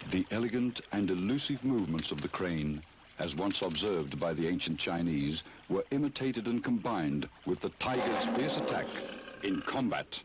The elegant and elusive movements of the crane, as once observed by the ancient Chinese, were imitated and combined with the tiger's fierce attack in combat.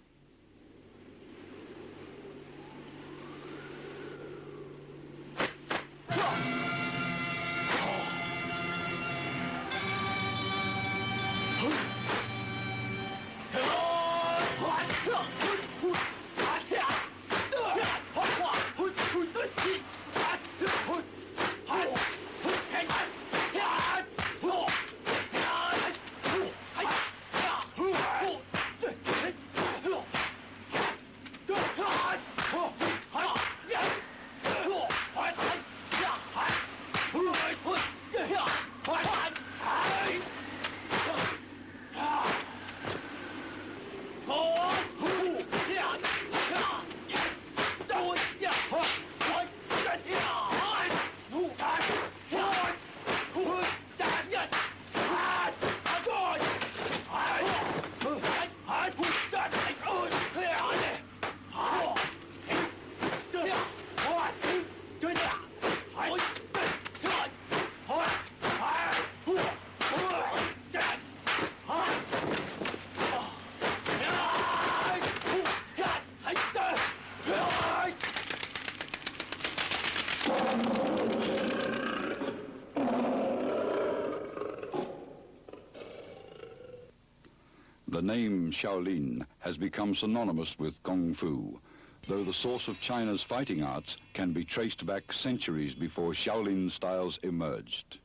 The name Shaolin has become synonymous with Kung Fu, though the source of China's fighting arts can be traced back centuries before Shaolin styles emerged.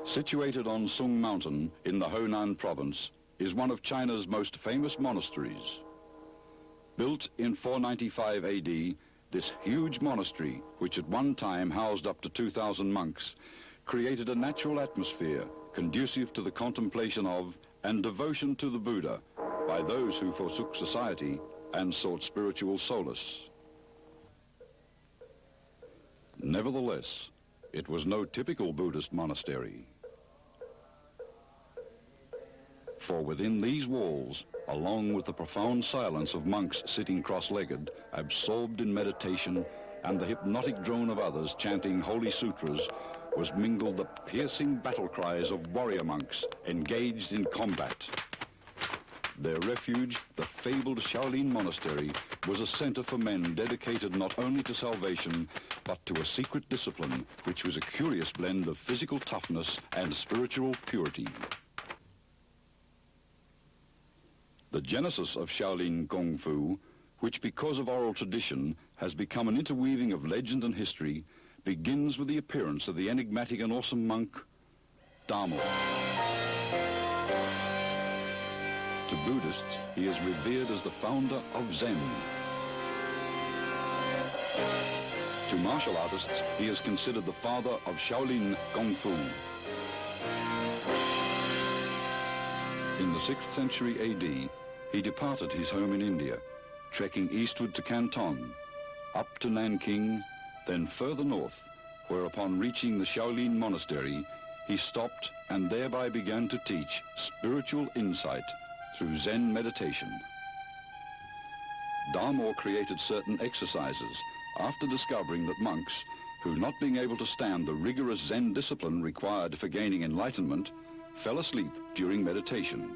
Situated on Sung Mountain in the Honan province is one of China's most famous monasteries. Built in 495 AD, this huge monastery, which at one time housed up to 2,000 monks, created a natural atmosphere conducive to the contemplation of and devotion to the Buddha by those who forsook society and sought spiritual solace. Nevertheless, it was no typical Buddhist monastery. For within these walls, along with the profound silence of monks sitting cross-legged, absorbed in meditation, and the hypnotic drone of others chanting holy sutras, was mingled the piercing battle cries of warrior monks engaged in combat. Their refuge, the fabled Shaolin Monastery, was a center for men dedicated not only to salvation, but to a secret discipline which was a curious blend of physical toughness and spiritual purity. The genesis of Shaolin Kung Fu, which because of oral tradition has become an interweaving of legend and history, begins with the appearance of the enigmatic and awesome monk, Damo. To Buddhists, he is revered as the founder of Zen. To martial artists, he is considered the father of Shaolin Kung Fu. In the 6th century AD, he departed his home in India, trekking eastward to Canton, up to Nanking, then further north, where upon reaching the Shaolin Monastery, he stopped and thereby began to teach spiritual insight through Zen meditation. Damo created certain exercises after discovering that monks, who not being able to stand the rigorous Zen discipline required for gaining enlightenment, fell asleep during meditation.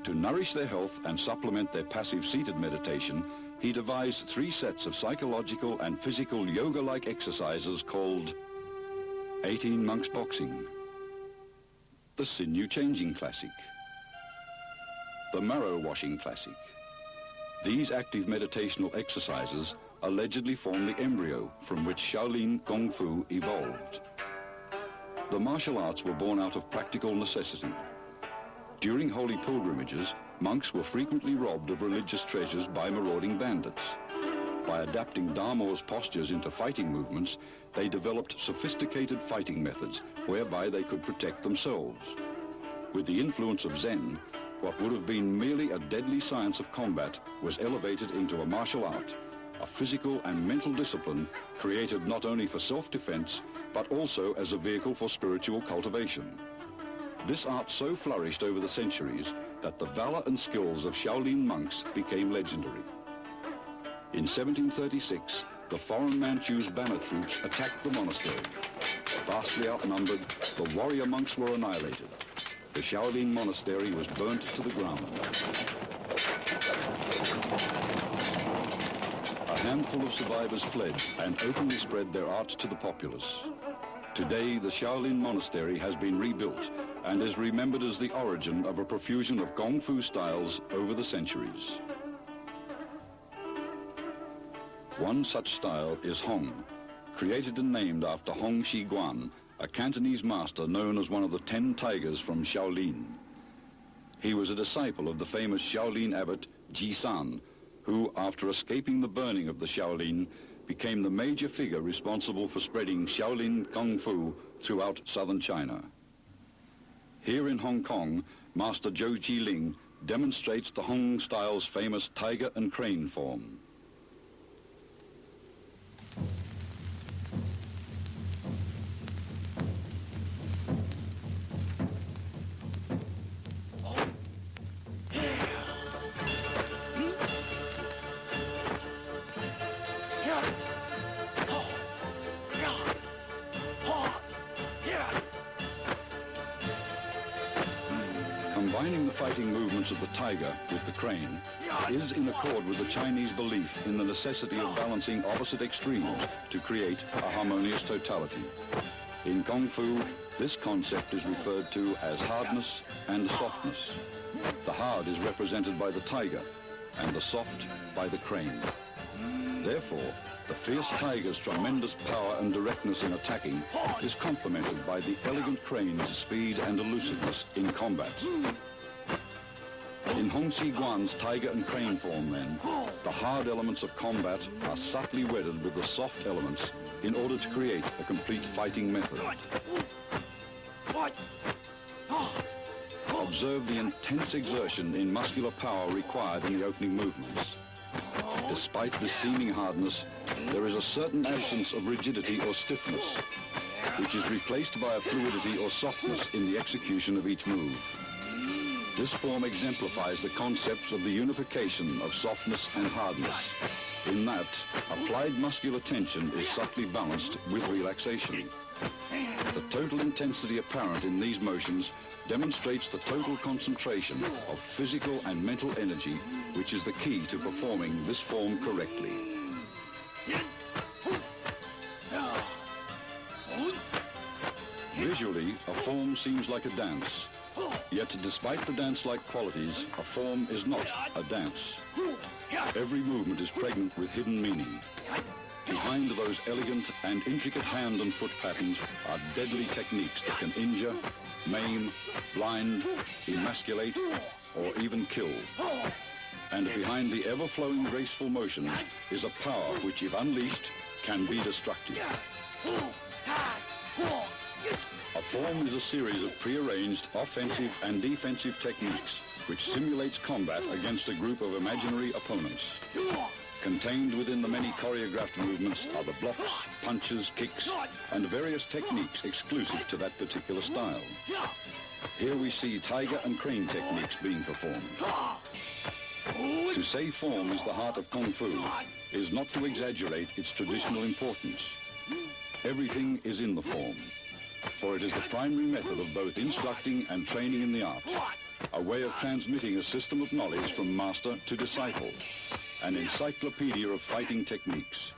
To nourish their health and supplement their passive seated meditation, he devised 3 sets of psychological and physical yoga-like exercises called 18 Monks Boxing, the Sinew Changing Classic, the Marrow Washing Classic. These active meditational exercises allegedly form the embryo from which Shaolin Kung Fu evolved. The martial arts were born out of practical necessity. During holy pilgrimages, monks were frequently robbed of religious treasures by marauding bandits. By adapting Damo's postures into fighting movements, they developed sophisticated fighting methods whereby they could protect themselves. With the influence of Zen, what would have been merely a deadly science of combat was elevated into a martial art, a physical and mental discipline created not only for self-defense, but also as a vehicle for spiritual cultivation. This art so flourished over the centuries that the valor and skills of Shaolin monks became legendary. In 1736, the foreign Manchus banner troops attacked the monastery. Vastly outnumbered, the warrior monks were annihilated. The Shaolin monastery was burnt to the ground. A handful of survivors fled and openly spread their art to the populace. Today, the Shaolin monastery has been rebuilt and is remembered as the origin of a profusion of Kung Fu styles over the centuries. One such style is Hong, created and named after Hong Shi Guan, a Cantonese master known as one of the 10 tigers from Shaolin. He was a disciple of the famous Shaolin abbot Ji San, who, after escaping the burning of the Shaolin, became the major figure responsible for spreading Shaolin Kung Fu throughout southern China. Here in Hong Kong, Master Zhou Jiling demonstrates the Hong style's famous tiger and crane form. Combining the fighting movements of the tiger with the crane is in accord with the Chinese belief in the necessity of balancing opposite extremes to create a harmonious totality. In Kung Fu, this concept is referred to as hardness and softness. The hard is represented by the tiger and the soft by the crane. Therefore, the fierce tiger's tremendous power and directness in attacking is complemented by the elegant crane's speed and elusiveness in combat. In Hong Shi Guan's tiger and crane form, then, the hard elements of combat are subtly wedded with the soft elements in order to create a complete fighting method. Observe the intense exertion in muscular power required in the opening movements. Despite the seeming hardness, there is a certain absence of rigidity or stiffness, which is replaced by a fluidity or softness in the execution of each move. This form exemplifies the concepts of the unification of softness and hardness, in that applied muscular tension is subtly balanced with relaxation. The total intensity apparent in these motions demonstrates the total concentration of physical and mental energy, which is the key to performing this form correctly. Visually, a form seems like a dance. Yet, despite the dance-like qualities, a form is not a dance. Every movement is pregnant with hidden meaning. Behind those elegant and intricate hand and foot patterns are deadly techniques that can injure, maim, blind, emasculate, or even kill. And behind the ever-flowing graceful motions is a power which, if unleashed, can be destructive. A form is a series of prearranged offensive and defensive techniques which simulates combat against a group of imaginary opponents. Contained within the many choreographed movements are the blocks, punches, kicks, and various techniques exclusive to that particular style. Here we see tiger and crane techniques being performed. To say form is the heart of Kung Fu is not to exaggerate its traditional importance. Everything is in the form, for it is the primary method of both instructing and training in the art, a way of transmitting a system of knowledge from master to disciple, an encyclopedia of fighting techniques,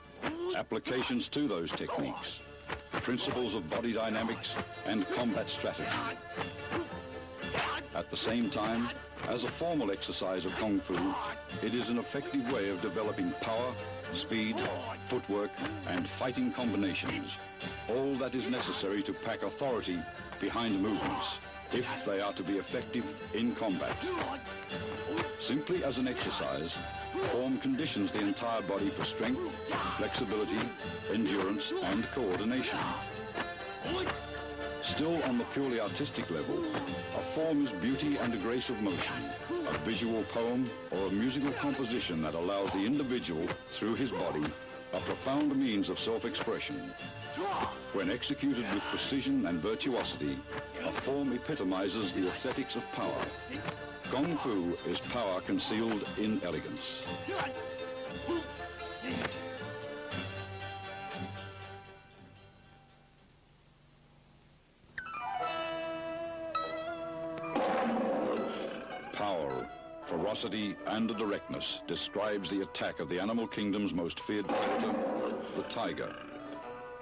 applications to those techniques, principles of body dynamics and combat strategy. At the same time, as a formal exercise of Kung Fu, it is an effective way of developing power, speed, footwork, and fighting combinations, all that is necessary to pack authority behind movements, if they are to be effective in combat. Simply as an exercise, form conditions the entire body for strength, flexibility, endurance, and coordination. Still on the purely artistic level, a form is beauty and a grace of motion, a visual poem or a musical composition that allows the individual, through his body, a profound means of self-expression. When executed with precision and virtuosity, a form epitomizes the aesthetics of power. Kung Fu is power concealed in elegance. Power, ferocity, and directness describes the attack of the animal kingdom's most feared predator, the tiger,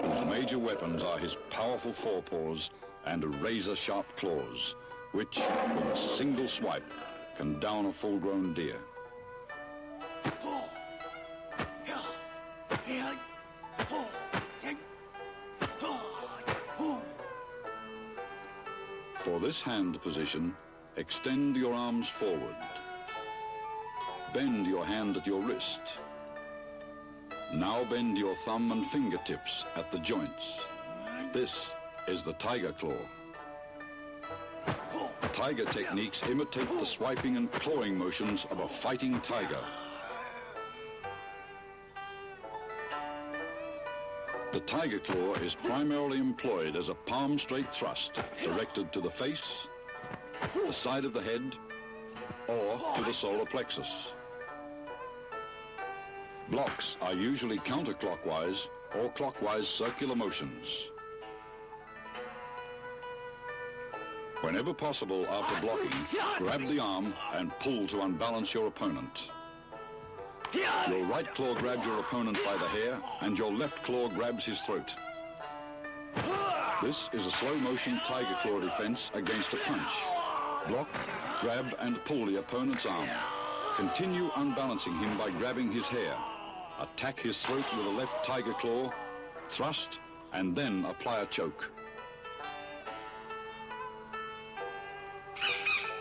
whose major weapons are his powerful forepaws and razor-sharp claws, which, with a single swipe, can down a full-grown deer. For this hand position, extend your arms forward. Bend your hand at your wrist. Now bend your thumb and fingertips at the joints. This is the tiger claw. Tiger techniques imitate the swiping and clawing motions of a fighting tiger. The tiger claw is primarily employed as a palm-straight thrust directed to the face, the side of the head, or to the solar plexus. Blocks are usually counterclockwise or clockwise circular motions. Whenever possible after blocking, grab the arm and pull to unbalance your opponent. Your right claw grabs your opponent by the hair, and your left claw grabs his throat. This is a slow-motion tiger claw defense against a punch. Block, grab, and pull the opponent's arm. Continue unbalancing him by grabbing his hair. Attack his throat with a left tiger claw, thrust, and then apply a choke.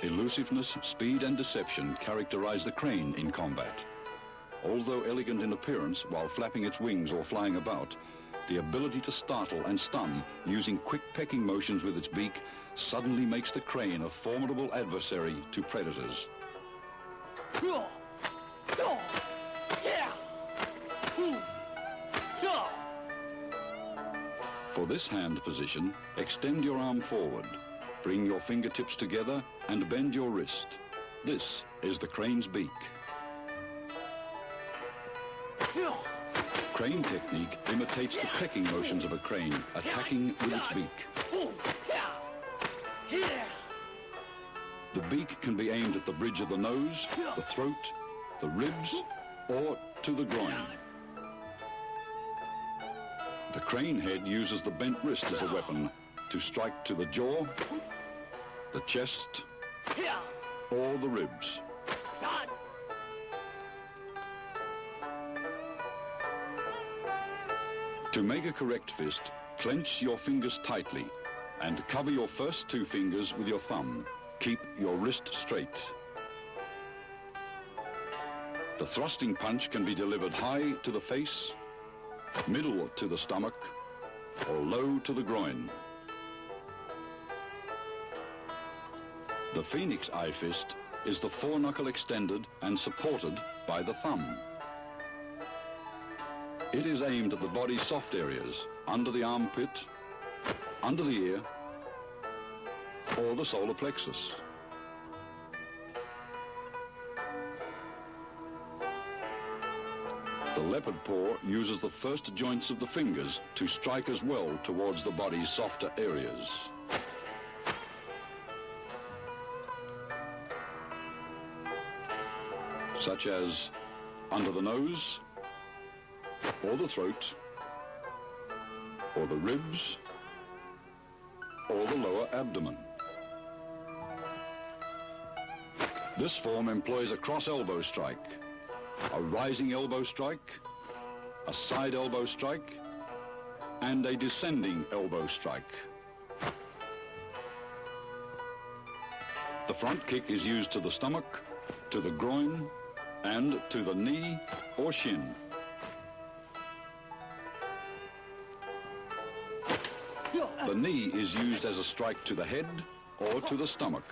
Elusiveness, speed, and deception characterize the crane in combat. Although elegant in appearance while flapping its wings or flying about, the ability to startle and stun using quick pecking motions with its beak suddenly makes the crane a formidable adversary to predators. For this hand position, extend your arm forward, bring your fingertips together and bend your wrist. This is the crane's beak. Crane technique imitates the pecking motions of a crane, attacking with its beak. The beak can be aimed at the bridge of the nose, the throat, the ribs, or to the groin. The crane head uses the bent wrist as a weapon to strike to the jaw, the chest, or the ribs. To make a correct fist, clench your fingers tightly and cover your first two fingers with your thumb. Keep your wrist straight. The thrusting punch can be delivered high to the face, middle to the stomach, or low to the groin. The Phoenix eye fist is the foreknuckle extended and supported by the thumb. It is aimed at the body's soft areas, under the armpit, under the ear, or the solar plexus. The leopard paw uses the first joints of the fingers to strike as well towards the body's softer areas. Such as under the nose, or the throat, or the ribs, or the lower abdomen. This form employs a cross elbow strike, a rising elbow strike, a side elbow strike, and a descending elbow strike. The front kick is used to the stomach, to the groin, and to the knee or shin. The knee is used as a strike to the head or to the stomach.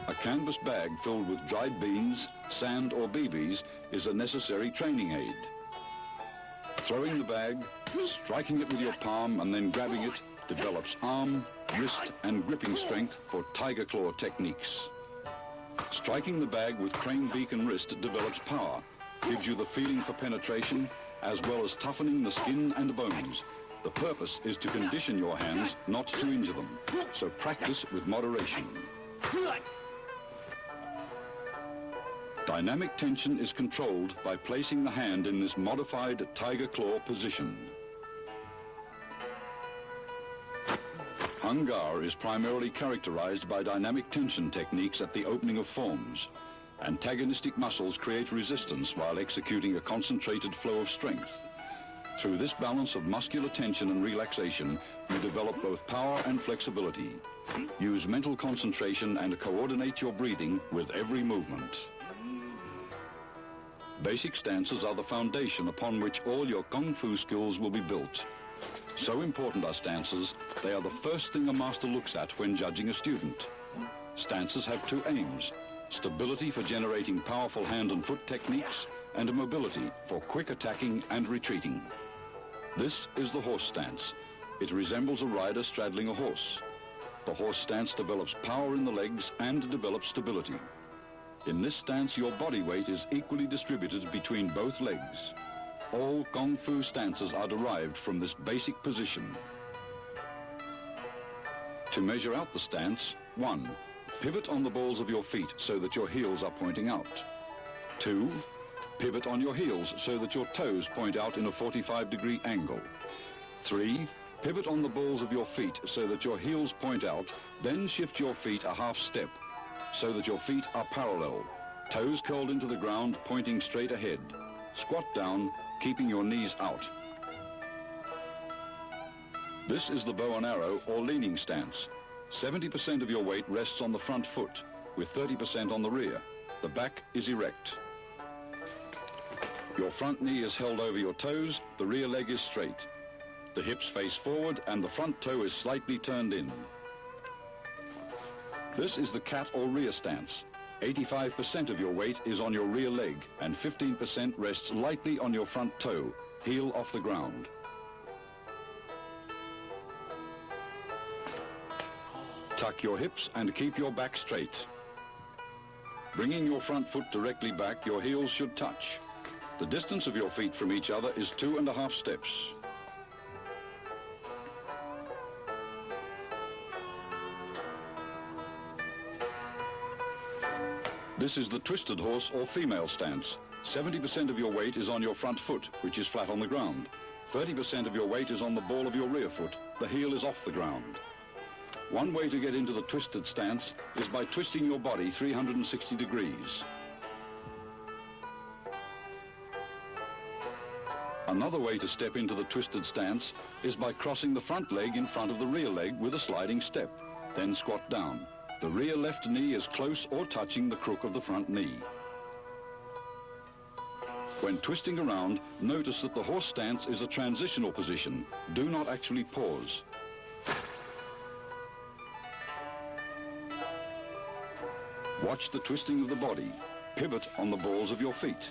A canvas bag filled with dried beans, sand or BBs is a necessary training aid. Throwing the bag, striking it with your palm and then grabbing it develops arm, wrist and gripping strength for tiger claw techniques. Striking the bag with crane beak and wrist develops power, gives you the feeling for penetration, as well as toughening the skin and bones, The purpose is to condition your hands not to injure them, so practice with moderation. Dynamic tension is controlled by placing the hand in this modified tiger claw position. Hung Gar is primarily characterized by dynamic tension techniques at the opening of forms. Antagonistic muscles create resistance while executing a concentrated flow of strength. Through this balance of muscular tension and relaxation, you develop both power and flexibility. Use mental concentration and coordinate your breathing with every movement. Basic stances are the foundation upon which all your Kung Fu skills will be built. So important are stances, they are the first thing a master looks at when judging a student. Stances have two aims: stability for generating powerful hand and foot techniques, and mobility for quick attacking and retreating. This is the horse stance. It resembles a rider straddling a horse. The horse stance develops power in the legs and develops stability. In this stance, your body weight is equally distributed between both legs. All Kung Fu stances are derived from this basic position. To measure out the stance, 1. Pivot on the balls of your feet so that your heels are pointing out. 2. Pivot on your heels so that your toes point out in a 45-degree angle. 3. Pivot on the balls of your feet so that your heels point out, then shift your feet a half step so that your feet are parallel, toes curled into the ground, pointing straight ahead. Squat down, keeping your knees out. This is the bow and arrow or leaning stance. 70% of your weight rests on the front foot, with 30% on the rear. The back is erect. Your front knee is held over your toes, the rear leg is straight. The hips face forward and the front toe is slightly turned in. This is the cat or rear stance. 85% of your weight is on your rear leg and 15% rests lightly on your front toe, heel off the ground. Tuck your hips and keep your back straight. Bringing your front foot directly back, your heels should touch. The distance of your feet from each other is 2.5 steps. This is the twisted horse or female stance. 70% of your weight is on your front foot, which is flat on the ground. 30% of your weight is on the ball of your rear foot. The heel is off the ground. One way to get into the twisted stance is by twisting your body 360 degrees. Another way to step into the twisted stance is by crossing the front leg in front of the rear leg with a sliding step, then squat down. The rear left knee is close or touching the crook of the front knee. When twisting around, notice that the horse stance is a transitional position. Do not actually pause. Watch the twisting of the body. Pivot on the balls of your feet.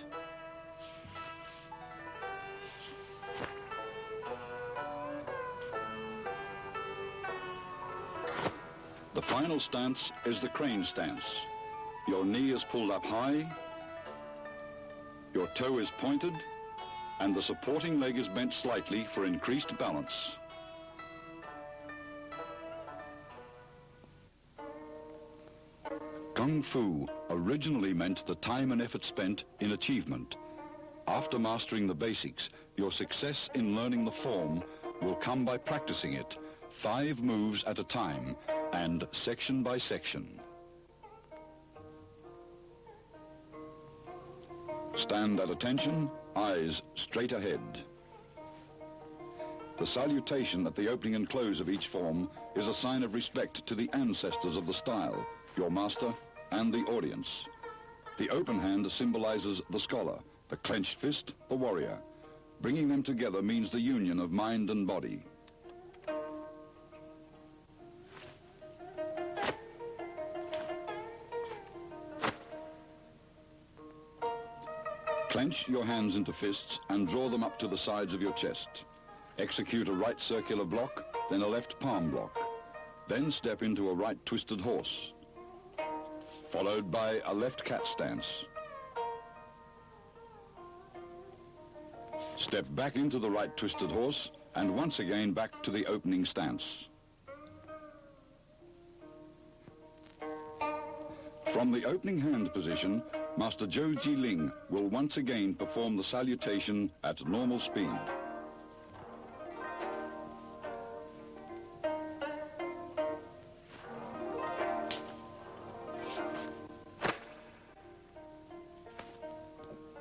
The final stance is the crane stance. Your knee is pulled up high, your toe is pointed, and the supporting leg is bent slightly for increased balance. Kung Fu originally meant the time and effort spent in achievement. After mastering the basics, your success in learning the form will come by practicing it, 5 moves at a time, and section by section. Stand at attention, eyes straight ahead. The salutation at the opening and close of each form is a sign of respect to the ancestors of the style, your master and the audience. The open hand symbolizes the scholar, the clenched fist, the warrior. Bringing them together means the union of mind and body. Clench your hands into fists and draw them up to the sides of your chest. Execute a right circular block, then a left palm block. Then step into a right twisted horse, followed by a left cat stance. Step back into the right twisted horse and once again back to the opening stance. From the opening hand position, Master Zhou Jiling will once again perform the salutation at normal speed.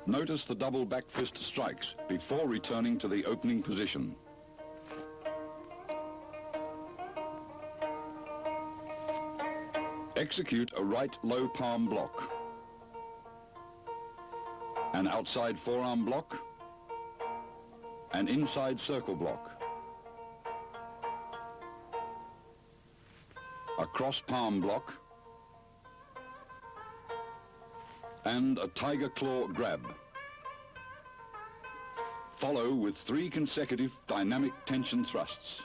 Notice the double back fist strikes before returning to the opening position. Execute a right low palm block, an outside forearm block, an inside circle block, a cross palm block, and a tiger claw grab. Follow with 3 consecutive dynamic tension thrusts.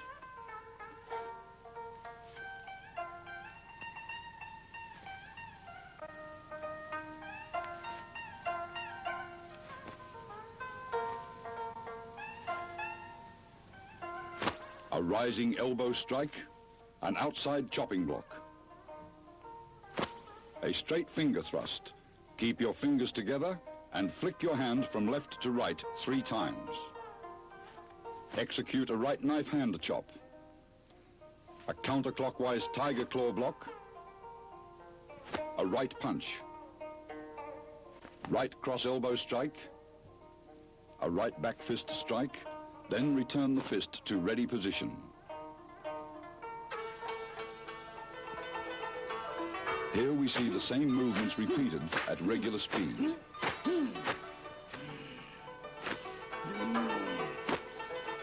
A rising elbow strike, an outside chopping block. A straight finger thrust. Keep your fingers together and flick your hand from left to right 3 times. Execute a right knife hand chop. A counterclockwise tiger claw block. A right punch. Right cross elbow strike. A right back fist strike. Then return the fist to ready position. Here we see the same movements repeated at regular speed.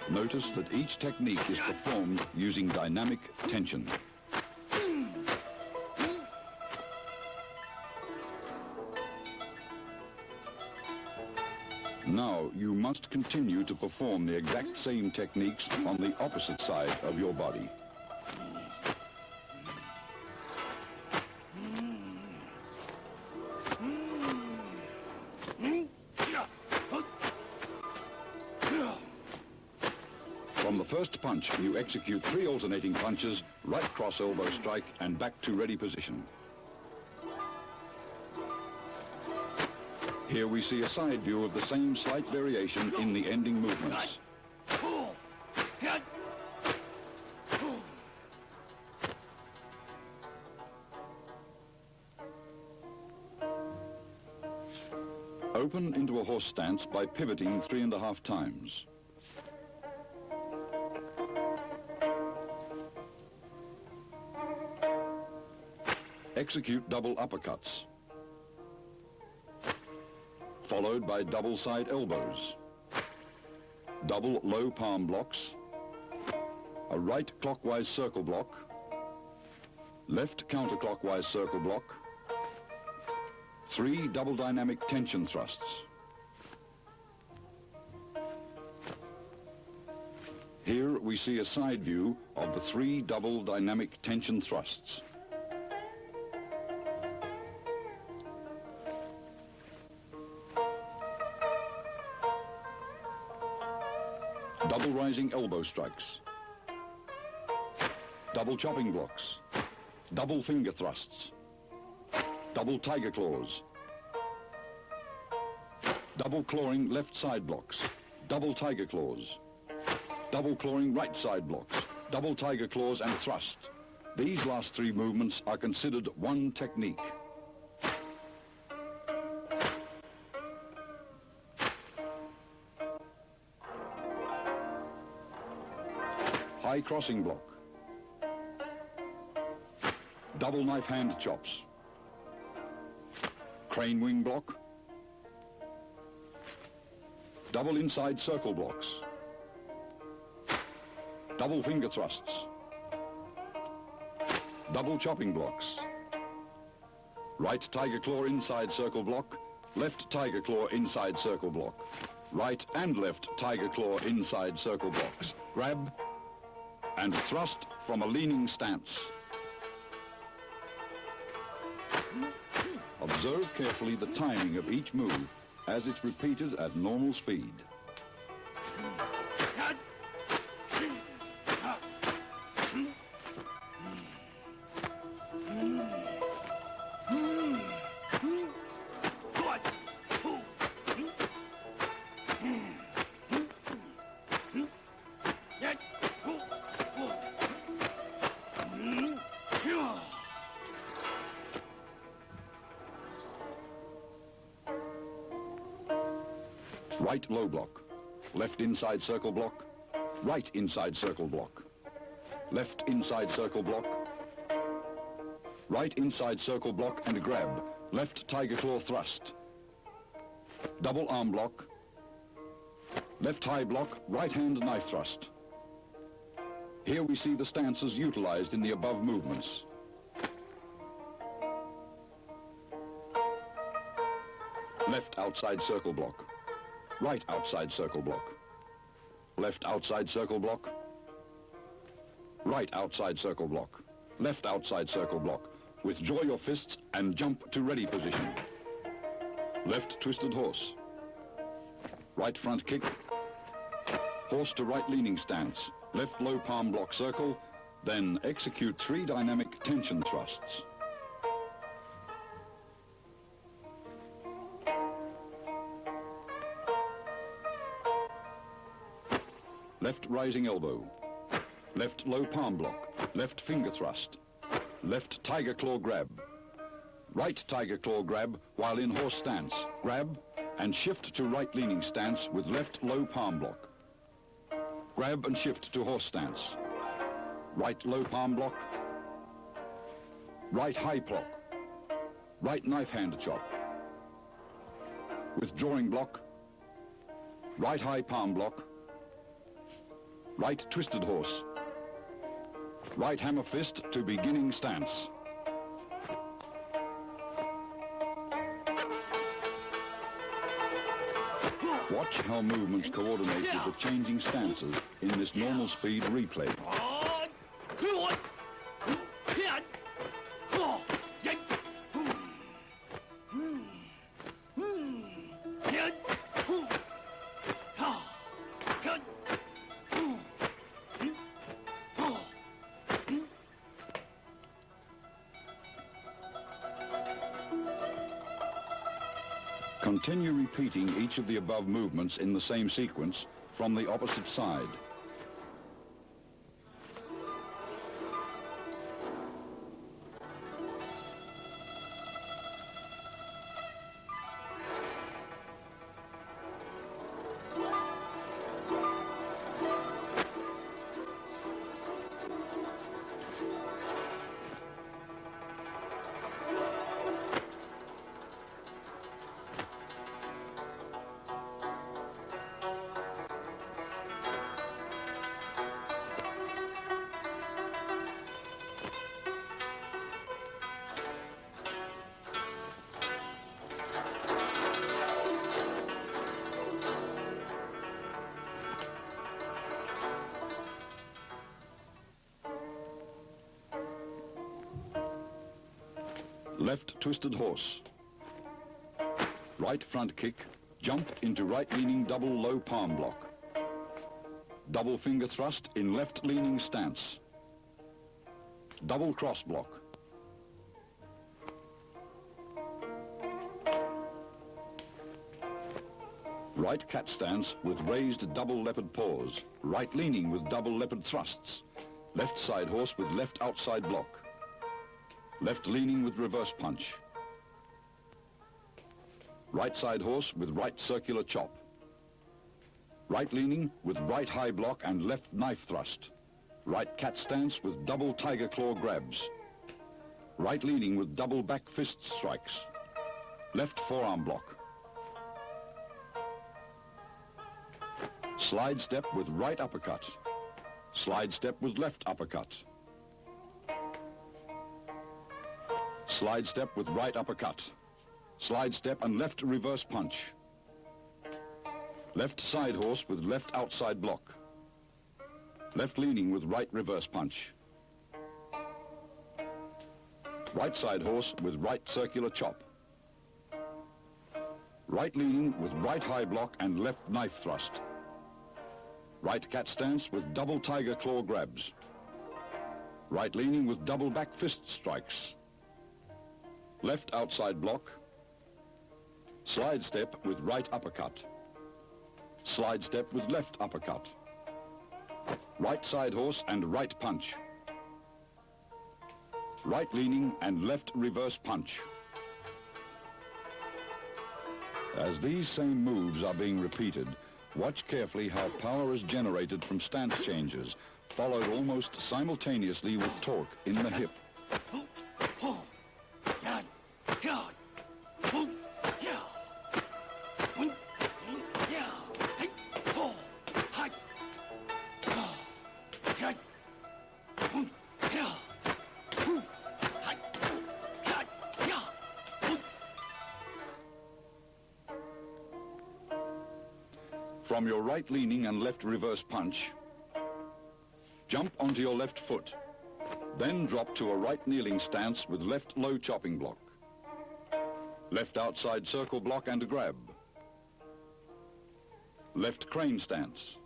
Notice that each technique is performed using dynamic tension. Now you must continue to perform the exact same techniques on the opposite side of your body. From the first punch, you execute 3 alternating punches, right cross elbow strike, and back to ready position. Here we see a side view of the same slight variation in the ending movements. Open into a horse stance by pivoting 3.5 times. Execute double uppercuts, followed by double side elbows, double low palm blocks, a right clockwise circle block, left counterclockwise circle block, 3 double dynamic tension thrusts. Here we see a side view of the 3 double dynamic tension thrusts. Double rising elbow strikes, double chopping blocks, double finger thrusts, double tiger claws, double clawing left side blocks, double tiger claws, double clawing right side blocks, double tiger claws and thrust. These last 3 movements are considered one technique. High crossing block, double knife hand chops, crane wing block, double inside circle blocks, double finger thrusts, double chopping blocks, right tiger claw inside circle block, left tiger claw inside circle block, right and left tiger claw inside circle blocks, grab and thrust from a leaning stance. Observe carefully the timing of each move as it's repeated at normal speed. Right low block. Left inside circle block. Right inside circle block. Left inside circle block. Right inside circle block and grab. Left tiger claw thrust. Double arm block. Left high block, right hand knife thrust. Here we see the stances utilized in the above movements. Left outside circle block. Right outside circle block. Left outside circle block. Right outside circle block. Left outside circle block. Withdraw your fists and jump to ready position. Left twisted horse. Right front kick. Horse to right leaning stance. Left low palm block circle. Then execute 3 dynamic tension thrusts. Left rising elbow. Left low palm block. Left finger thrust. Left tiger claw grab. Right tiger claw grab while in horse stance. Grab and shift to right leaning stance with left low palm block. Grab and shift to horse stance. Right low palm block. Right high block. Right knife hand chop. Withdrawing block. Right high palm block. Right twisted horse. Right hammer fist to beginning stance. Watch how movements coordinate with the changing stances in this normal speed replay. Continue repeating each of the above movements in the same sequence from the opposite side. Left twisted horse. Right front kick, jump into right leaning double low palm block. Double finger thrust in left leaning stance. Double cross block. Right cat stance with raised double leopard paws. Right leaning with double leopard thrusts. Left side horse with left outside block. Left leaning with reverse punch. Right side horse with right circular chop. Right leaning with right high block and left knife thrust. Right cat stance with double tiger claw grabs. Right leaning with double back fist strikes. Left forearm block. Slide step with right uppercut. Slide step with left uppercut. Slide step with right uppercut. Slide step and left reverse punch. Left side horse with left outside block. Left leaning with right reverse punch. Right side horse with right circular chop. Right leaning with right high block and left knife thrust. Right cat stance with double tiger claw grabs. Right leaning with double back fist strikes. Left outside block. Slide step with right uppercut. Slide step with left uppercut. Right side horse and right punch. Right leaning and left reverse punch. As these same moves are being repeated, watch carefully how power is generated from stance changes, followed almost simultaneously with torque in the hip. From your right leaning and left reverse punch, jump onto your left foot, then drop to a right kneeling stance with left low chopping block, left outside circle block and grab, left crane stance,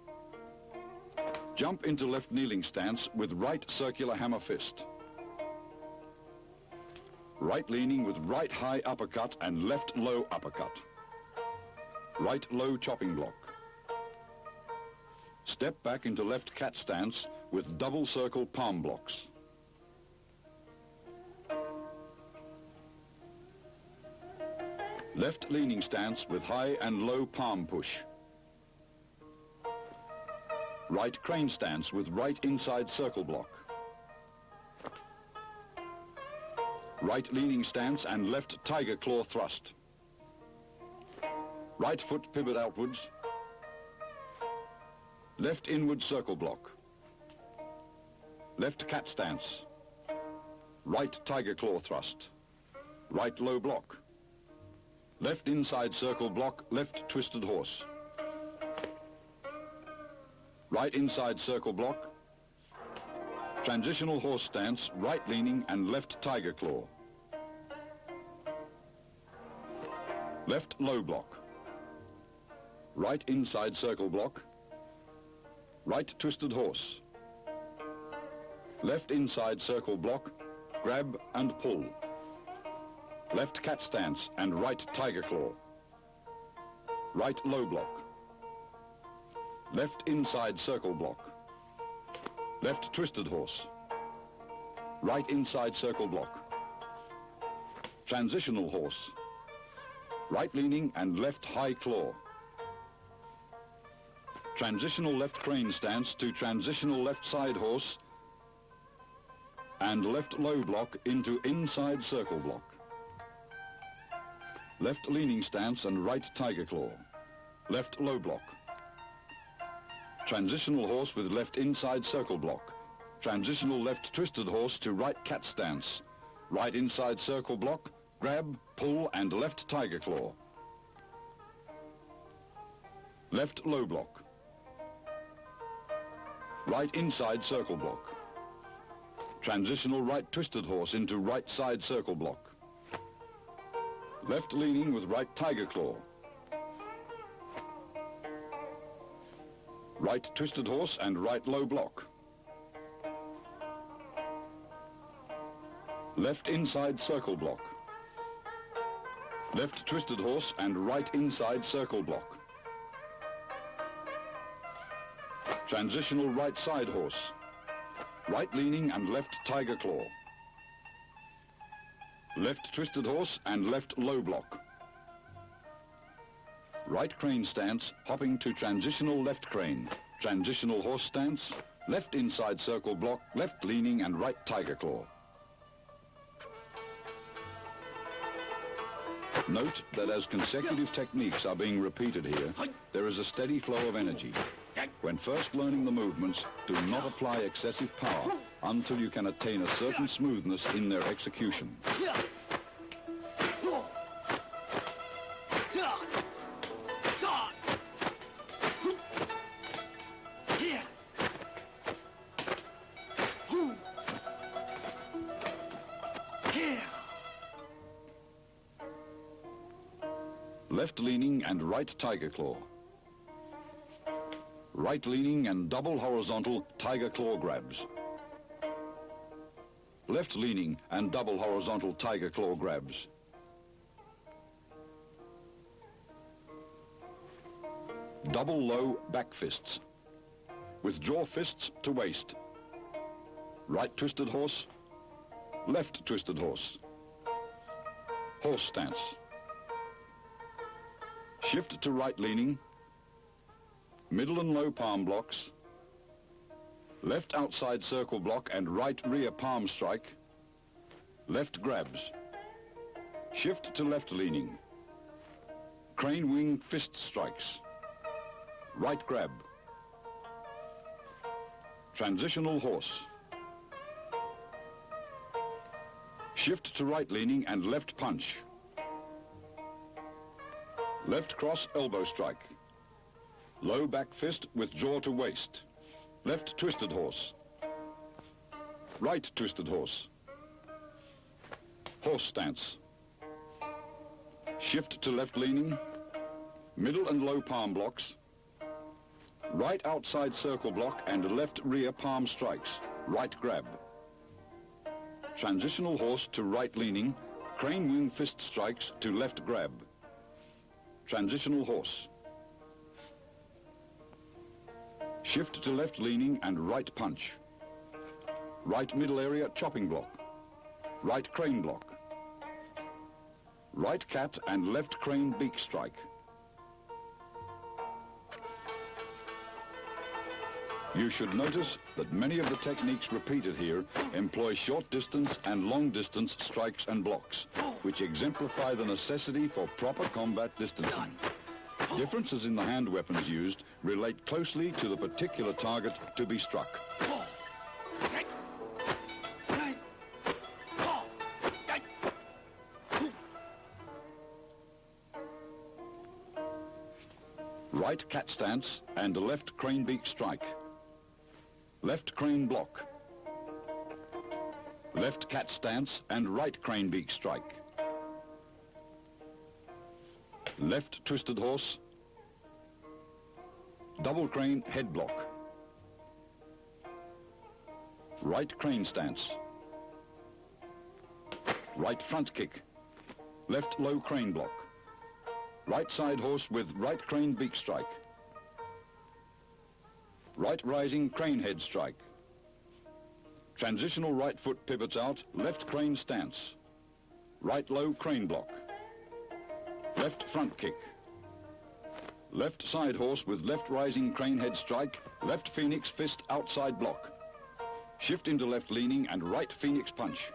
jump into left kneeling stance with right circular hammer fist, right leaning with right high uppercut and left low uppercut, right low chopping block, step back into left cat stance with double circle palm blocks. Left leaning stance with high and low palm push. Right crane stance with right inside circle block. Right leaning stance and left tiger claw thrust. Right foot pivot outwards. Left inward circle block. Left cat stance. Right tiger claw thrust. Right low block. Left inside circle block, left twisted horse. Right inside circle block. Transitional horse stance, right leaning and left tiger claw. Left low block. Right inside circle block. Right twisted horse. Left inside circle block, grab and pull. Left cat stance and right tiger claw. Right low block. Left inside circle block. Left twisted horse. Right inside circle block. Transitional horse. Right leaning and left high claw. Transitional left crane stance to transitional left side horse and left low block into inside circle block. Left leaning stance and right tiger claw. Left low block. Transitional horse with left inside circle block. Transitional left twisted horse to right cat stance. Right inside circle block, grab, pull and left tiger claw. Left low block. Right inside circle block. Transitional right twisted horse into right side circle block. Left leaning with right tiger claw. Right twisted horse and right low block. Left inside circle block. Left twisted horse and right inside circle block. Transitional right side horse. Right leaning and left tiger claw. Left twisted horse and left low block. Right crane stance, hopping to transitional left crane. Transitional horse stance, left inside circle block, left leaning and right tiger claw. Note that as consecutive techniques are being repeated here, there is a steady flow of energy. When first learning the movements, do not apply excessive power until you can attain a certain smoothness in their execution. Left leaning and right tiger claw. Right leaning and double horizontal tiger claw grabs. Left leaning and double horizontal tiger claw grabs. Double low back fists. Withdraw fists to waist. Right twisted horse. Left twisted horse. Horse stance. Shift to right leaning, middle and low palm blocks, left outside circle block and right rear palm strike, left grabs. Shift to left leaning, crane wing fist strikes, right grab, transitional horse. Shift to right leaning and left punch, left cross elbow strike, low back fist with jaw to waist, left twisted horse, right twisted horse, horse stance. Shift to left leaning, middle and low palm blocks, right outside circle block and left rear palm strikes, right grab. Transitional horse to right leaning, crane wing fist strikes to left grab. Transitional horse. Shift to left leaning and right punch. Right middle area chopping block. Right crane block. Right cat and left crane beak strike. You should notice that many of the techniques repeated here employ short distance and long distance strikes and blocks, which exemplify the necessity for proper combat distancing. Differences in the hand weapons used relate closely to the particular target to be struck. Right cat stance and left crane beak strike. Left crane block. Left cat stance and right crane beak strike. Left twisted horse. Double crane head block. Right crane stance. Right front kick. Left low crane block. Right side horse with right crane beak strike. Right rising crane head strike. Transitional right foot pivots out, left crane stance. Right low crane block. Left front kick. Left side horse with left rising crane head strike, left phoenix fist outside block. Shift into left leaning and right phoenix punch.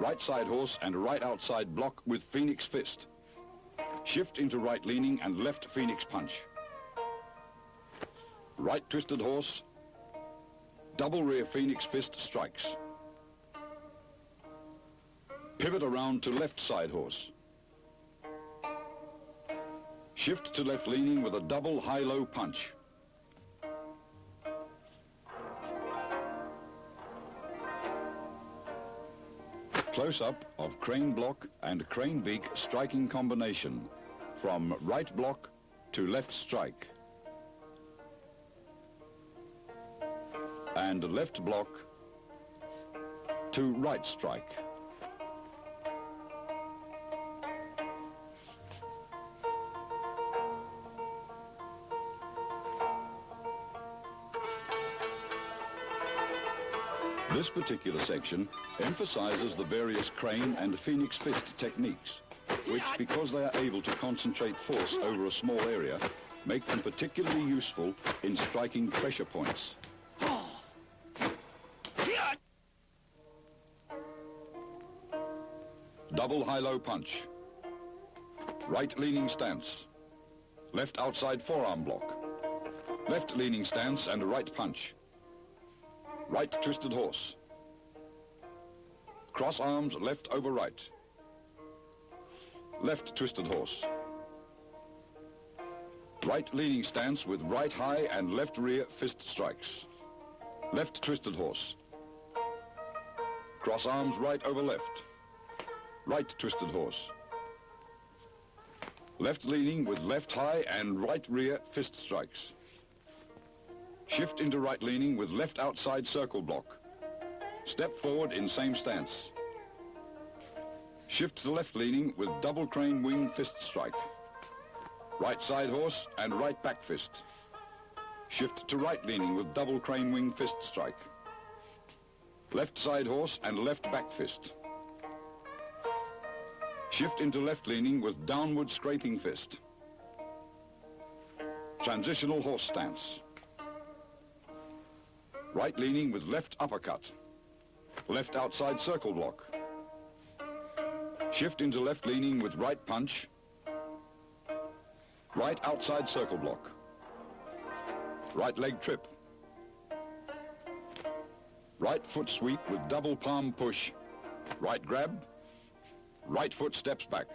Right side horse and right outside block with phoenix fist. Shift into right leaning and left phoenix punch. Right twisted horse, double rear phoenix fist strikes. Pivot around to left side horse. Shift to left leaning with a double high-low punch. Close-up of crane block and crane beak striking combination from right block to left strike and left block to right strike. This particular section emphasizes the various crane and phoenix fist techniques, which, because they are able to concentrate force over a small area, make them particularly useful in striking pressure points. Double high-low punch. Right leaning stance. Left outside forearm block. Left leaning stance and right punch. Right twisted horse. Cross arms left over right. Left twisted horse. Right leaning stance with right high and left rear fist strikes. Left twisted horse. Cross arms right over left. Right twisted horse. Left leaning with left high and right rear fist strikes. Shift into right leaning with left outside circle block. Step forward in same stance. Shift to left leaning with double crane wing fist strike. Right side horse and right back fist. Shift to right leaning with double crane wing fist strike. Left side horse and left back fist. Shift into left leaning with downward scraping fist. Transitional horse stance. Right leaning with left uppercut. Left outside circle block. Shift into left leaning with right punch. Right outside circle block. Right leg trip. Right foot sweep with double palm push. Right grab. Right foot steps back.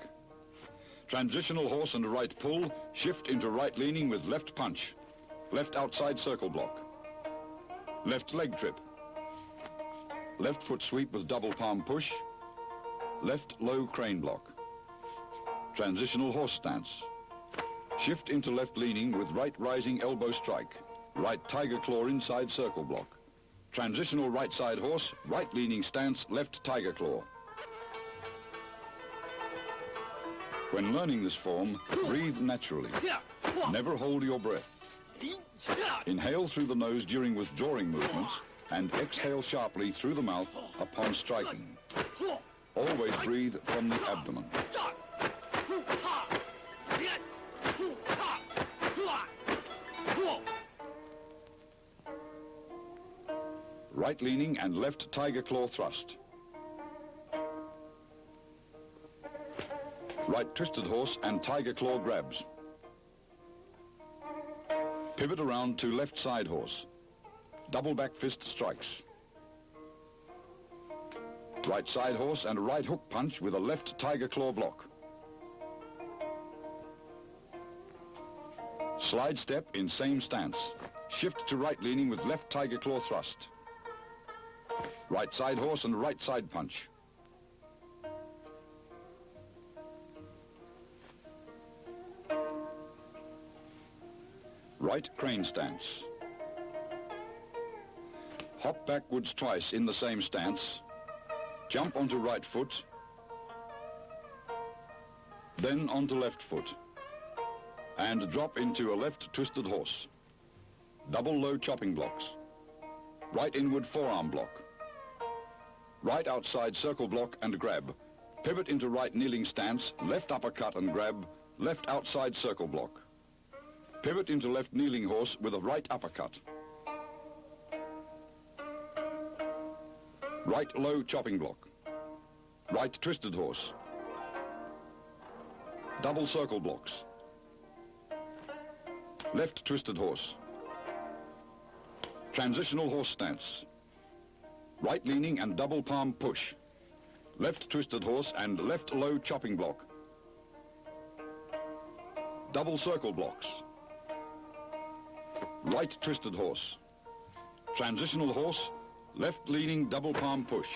Transitional horse and right pull. Shift into right leaning with left punch. Left outside circle block. Left leg trip. Left foot sweep with double palm push. Left low crane block. Transitional horse stance. Shift into left leaning with right rising elbow strike. Right tiger claw inside circle block. Transitional right side horse, right leaning stance, left tiger claw. When learning this form, breathe naturally. Never hold your breath. Inhale through the nose during withdrawing movements and exhale sharply through the mouth upon striking. Always breathe from the abdomen. Right leaning and left tiger claw thrust. Right twisted horse and tiger claw grabs. Pivot around to left side horse. Double back fist strikes. Right side horse and right hook punch with a left tiger claw block. Slide step in same stance. Shift to right leaning with left tiger claw thrust. Right side horse and right side punch. Right crane stance. Hop backwards twice in the same stance. Jump onto right foot. Then onto left foot. And drop into a left twisted horse. Double low chopping blocks. Right inward forearm block. Right outside circle block and grab. Pivot into right kneeling stance, left uppercut and grab, left outside circle block. Pivot into left kneeling horse with a right uppercut. Right low chopping block. Right twisted horse. Double circle blocks. Left twisted horse. Transitional horse stance. Right leaning and double palm push. Left twisted horse and left low chopping block. Double circle blocks. Right twisted horse. Transitional horse, left leaning double palm push.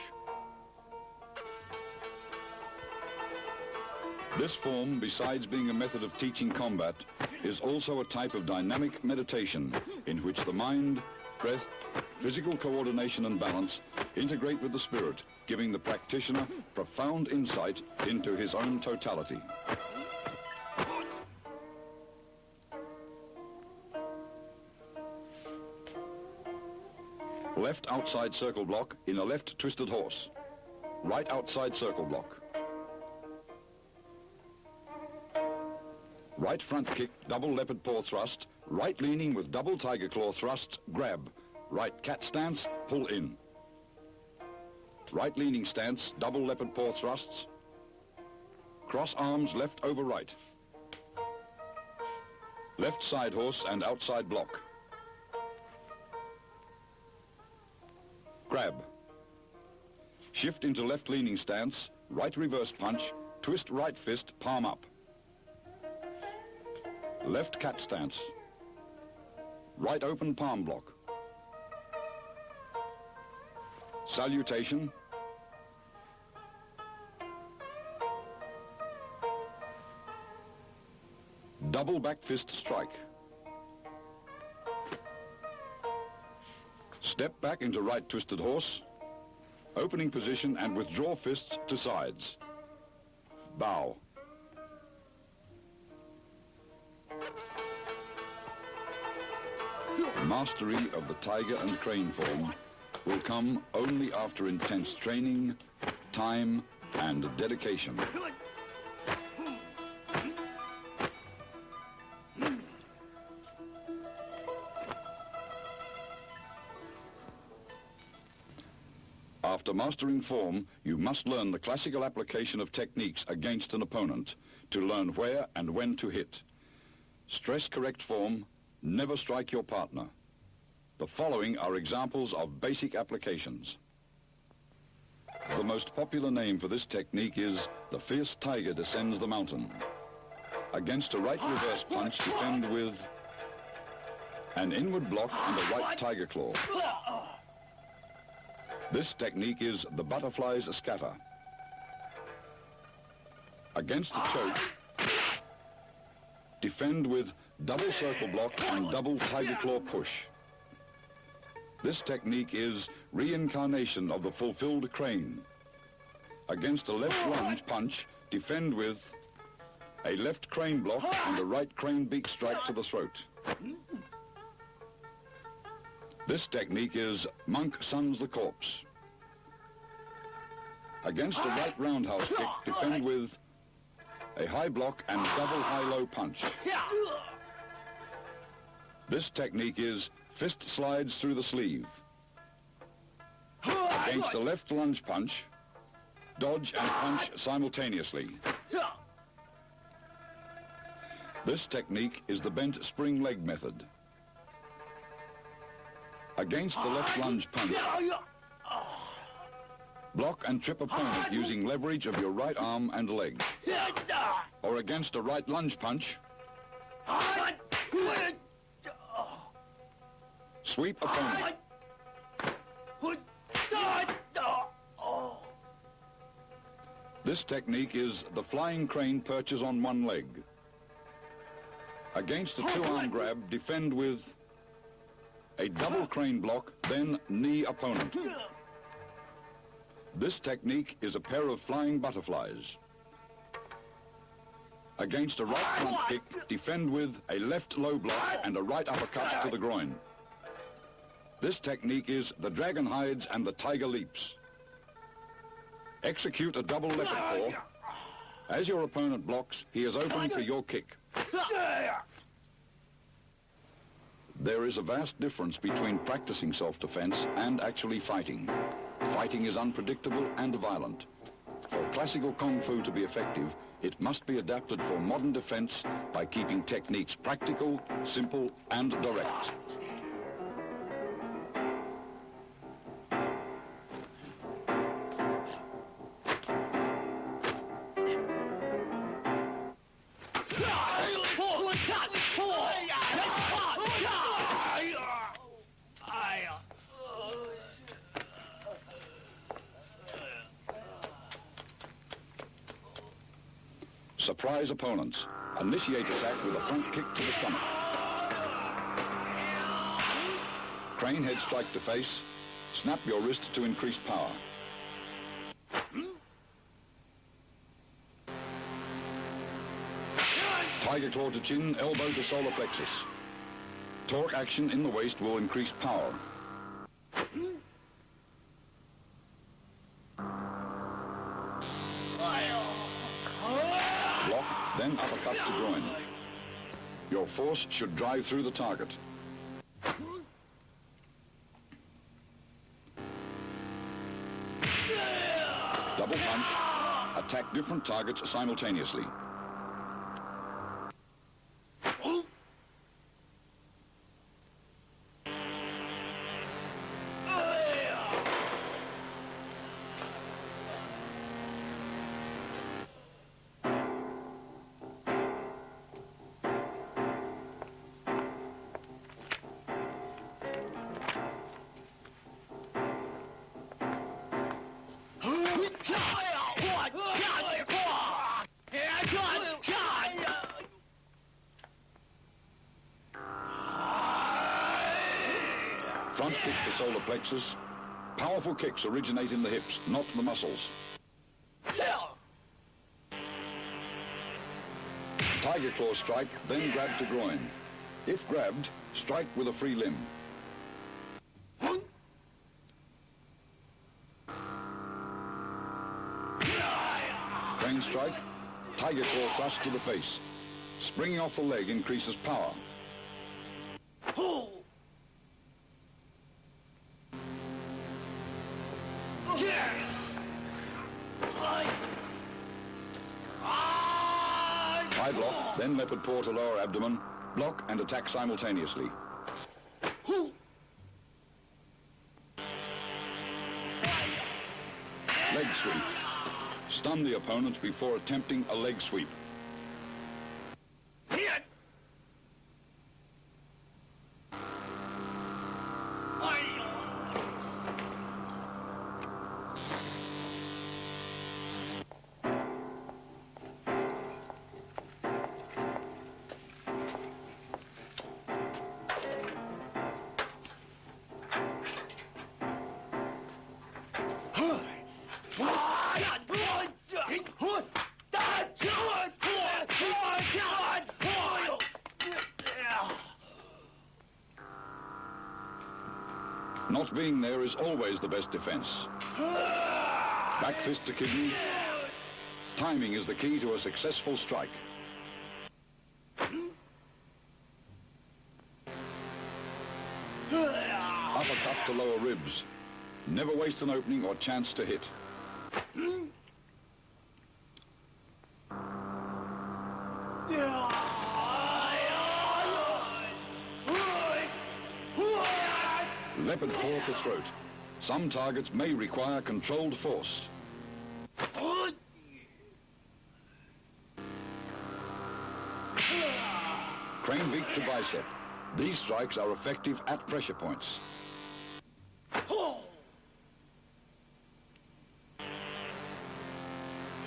This form, besides being a method of teaching combat, is also a type of dynamic meditation in which the mind, breath, physical coordination and balance integrate with the spirit, giving the practitioner profound insight into his own totality. Left outside circle block in a left twisted horse. Right outside circle block. Right front kick, double leopard paw thrust, right leaning with double tiger claw thrust, grab. Right cat stance, pull in. Right leaning stance, double leopard paw thrusts. Cross arms left over right. Left side horse and outside block. Grab. Shift into left leaning stance, right reverse punch, twist right fist, palm up. Left cat stance. Right open palm block. Salutation. Double back fist strike. Step back into right twisted horse. Opening position and withdraw fists to sides. Bow. Mastery of the tiger and crane form will come only after intense training, time, and dedication. After mastering form, you must learn the classical application of techniques against an opponent to learn where and when to hit. Stress correct form, never strike your partner. The following are examples of basic applications. The most popular name for this technique is the fierce tiger descends the mountain. Against a right reverse punch, defend with an inward block and a right tiger claw. This technique is the butterfly's scatter. Against a choke, defend with double circle block and double tiger claw push. This technique is reincarnation of the fulfilled crane. Against a left lunge punch, defend with a left crane block and a right crane beak strike to the throat. This technique is monk suns the corpse. Against a right roundhouse kick, defend with a high block and double high-low punch. This technique is fist slides through the sleeve. Against a left lunge punch, dodge and punch simultaneously. This technique is the bent spring leg method. Against a left lunge punch, block and trip opponent using leverage of your right arm and leg. Or against a right lunge punch, sweep opponent. This technique is the flying crane perches on one leg. Against a two-arm grab, defend with a double crane block, then knee opponent. This technique is a pair of flying butterflies. Against a right front kick, defend with a left low block and a right uppercut to the groin. This technique is the dragon hides and the tiger leaps. Execute a double leopard paw. As your opponent blocks, he is open for your kick. There is a vast difference between practicing self-defense and actually fighting. Fighting is unpredictable and violent. For classical Kung Fu to be effective, it must be adapted for modern defense by keeping techniques practical, simple, and direct. Surprise opponents. Initiate attack with a front kick to the stomach. Crane head strike to face. Snap your wrist to increase power. Tiger claw to chin, elbow to solar plexus. Torque action in the waist will increase power. Then uppercut to groin. Your force should drive through the target. Double punch. Attack different targets simultaneously. Front kick to solar plexus. Powerful kicks originate in the hips, not the muscles. Tiger claw strike, then grab to groin. If grabbed, strike with a free limb. Crane strike, tiger claw thrust to the face. Springing off the leg increases power. High block, then leopard paw to lower abdomen, block and attack simultaneously. Leg sweep. Stun the opponent before attempting a leg sweep. Not being there is always the best defense. Back fist to kidney. Timing is the key to a successful strike. Uppercut to lower ribs. Never waste an opening or chance to hit. Leopard paw to throat. Some targets may require controlled force. Crane beak to bicep. These strikes are effective at pressure points.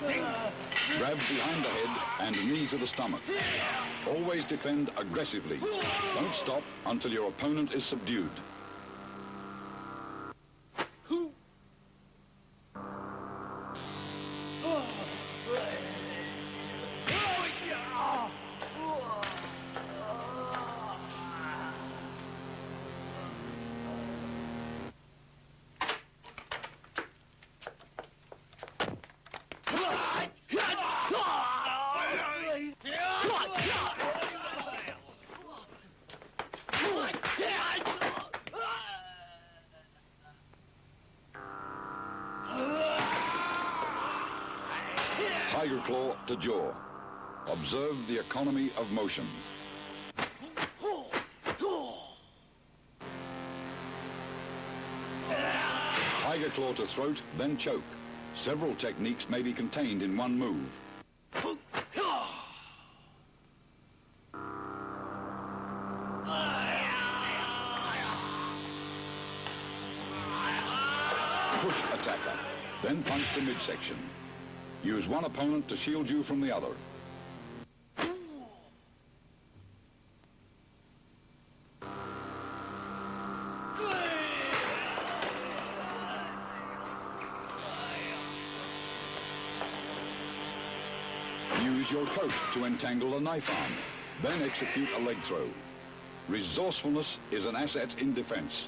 Grab behind the head and knee to the stomach. Always defend aggressively. Don't stop until your opponent is subdued. Tiger claw to jaw. Observe the economy of motion. Tiger claw to throat, then choke. Several techniques may be contained in one move. Push attacker, then punch to midsection. Use one opponent to shield you from the other. Use your coat to entangle a knife arm, then execute a leg throw. Resourcefulness is an asset in defense.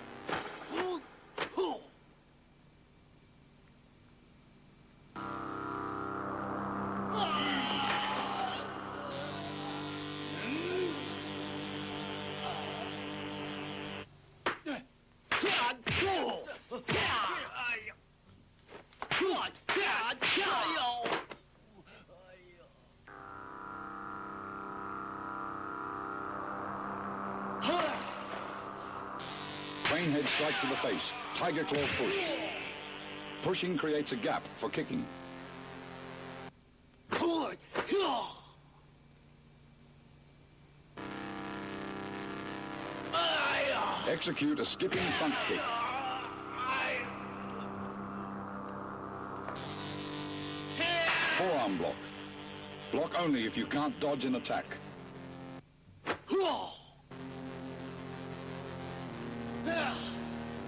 Crane head strike to the face. Tiger claw push. Pushing creates a gap for kicking. Execute a skipping front kick. Forearm block. Block only if you can't dodge an attack.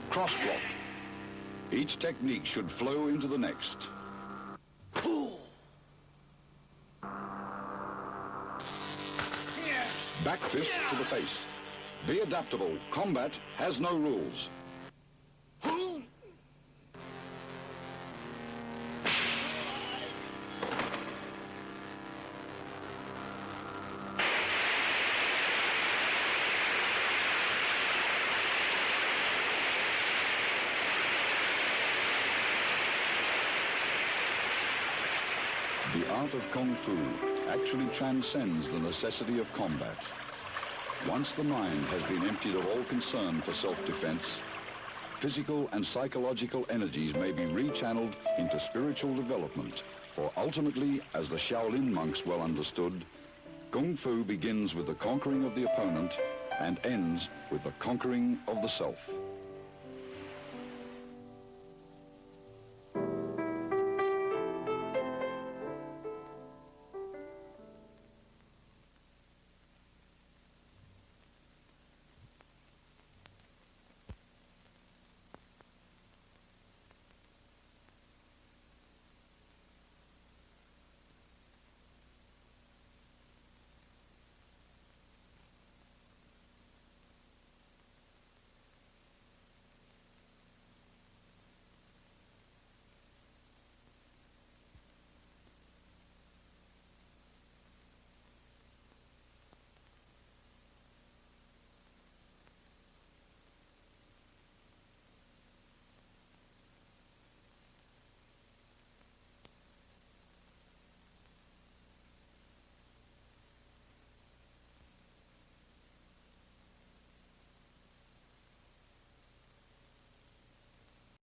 Cross block. Each technique should flow into the next. Back fist to the face. Be adaptable. Combat has no rules. The art of Kung Fu actually transcends the necessity of combat. Once the mind has been emptied of all concern for self-defense, physical and psychological energies may be rechanneled into spiritual development, for ultimately, as the Shaolin monks well understood, Kung Fu begins with the conquering of the opponent and ends with the conquering of the self.